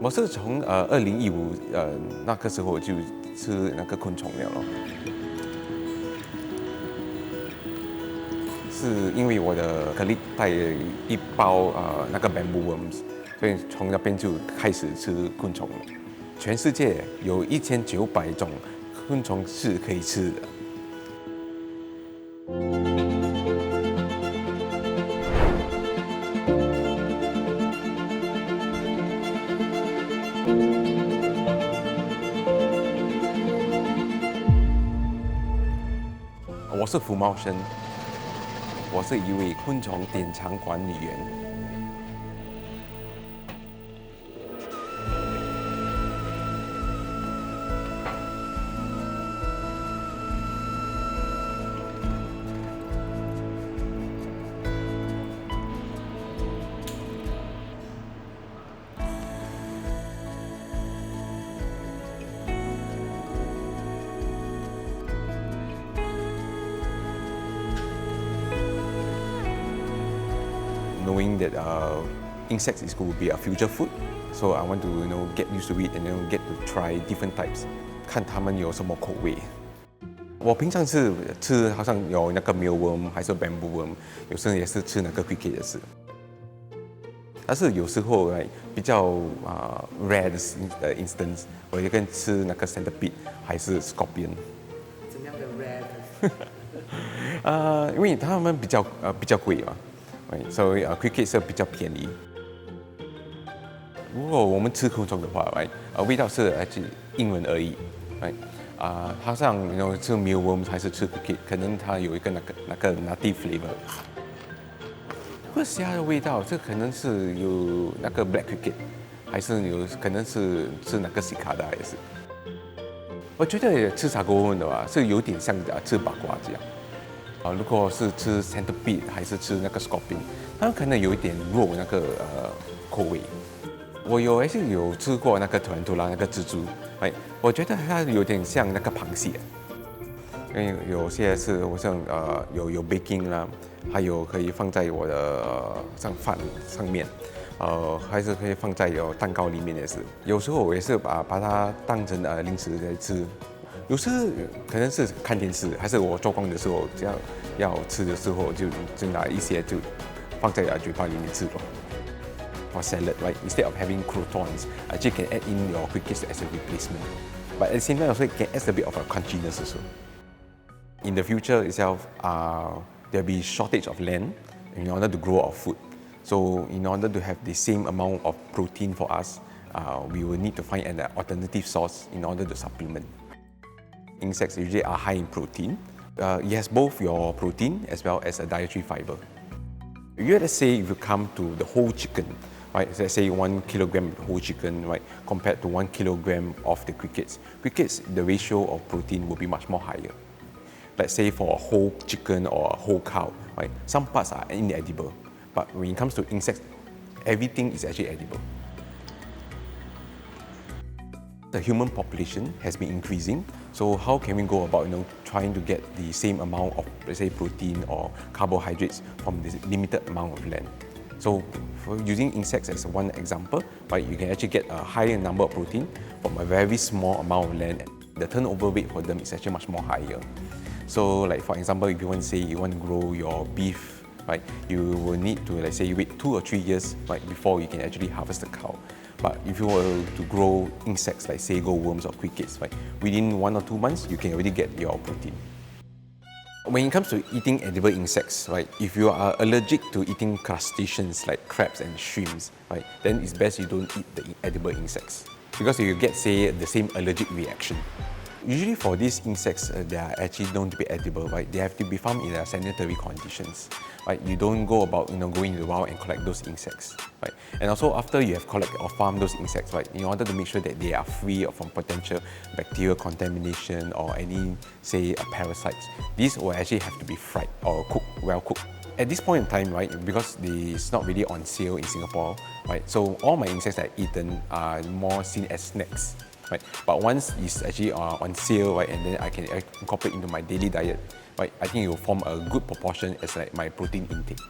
我是从2015那个时候就吃那个昆虫了咯，是因为我的 colleague 带了一包那个 bamboo worms， 所以从那边就开始吃昆虫了。全世界有1900种昆虫是可以吃的。我是福茂生，我是一位昆虫典藏管理员。Knowing that insects is going to be a future food, so I want to get used to it and get to try different types， 看它们有什么口味。我平常是吃好像有那个 mealworm 还是 bamboo worm， 有时候也是吃那个 cricket 也是。但是有时候比较rare 的instance， 我也跟吃那个 centipede 还是 scorpion。怎样的 rare？ 因为它们比较贵嘛。所以cricket 是比较便宜。如果我们吃昆虫的话，味道是因人而异。好像吃 mealworm 还是吃 cricket， 可能它有一个那个 native flavor。不虾的味道，这可能是有那个 black cricket， 还是可能是吃那个 cicada 也是。我觉得吃砂锅问的话，是有点像吃八卦这样。如果是吃 centipede 还是吃那个 scorpion， 它可能有一点肉那个口味。我还是有吃过那个 tarantula 那个蜘蛛，我觉得它有点像那个螃蟹，因为有些是好像有 baking 啦，还有可以放在我的饭上面，还是可以放在蛋糕里面也是。有时候我也是把它当成零食来吃。有时可能是看电视，还是我做工的时候，这样要吃的时候就拿一些就放在嘴巴里面吃咯。For salad, right? Instead of having croutons, actually can add in your crickets as a replacement. But at the same time, also it can add a bit of a crunchiness also. In the future itself, there'll be shortage of land in order to grow our food. So in order to have the same amount of protein for us, we will need to find an alternative source in order to supplement. Insects usually are high in protein. It has both your protein as well as a dietary fiber. Let's say if you come to the whole chicken, right? Let's say 1 kilogram of whole chicken, right, compared to 1 kilogram of the crickets. Crickets, the ratio of protein will be much more higher. Let's say for a whole chicken or a whole cow, right? Some parts are inedible, but when it comes to insects, everything is actually edible. The human population has been increasing, so how can we go about trying to get the same amount of, let's say, protein or carbohydrates from this limited amount of land? So for using insects as one example, right, you can actually get a higher number of protein from a very small amount of land. The turnover rate for them is actually much more higher. So like for example, if you want to say you want to grow your beef, right, you will need to, let's say, wait 2 or 3 years, right, before you can actually harvest the cow. But if you were to grow insects like sago worms or crickets, right, within 1 or 2 months, you can already get your protein. When it comes to eating edible insects, right, if you are allergic to eating crustaceans like crabs and shrimps, right, then it's best you don't eat the edible insects because you get, say, the same allergic reaction. Usually for these insects, they are actually known to be edible, right? They have to be farmed in sanitary conditions, right? You don't go about, going in the wild and collect those insects, right? And also after you have collected or farmed those insects, right, in order to make sure that they are free from potential bacterial contamination or any, say, parasites, these will actually have to be fried or cooked, well cooked. At this point in time, right, because it's not really on sale in Singapore, right, so all my insects that I've eaten are more seen as snacks. Right? But once it's actually on sale, right, and then I can incorporate into my daily diet, right, I think it will form a good proportion as like my protein intake.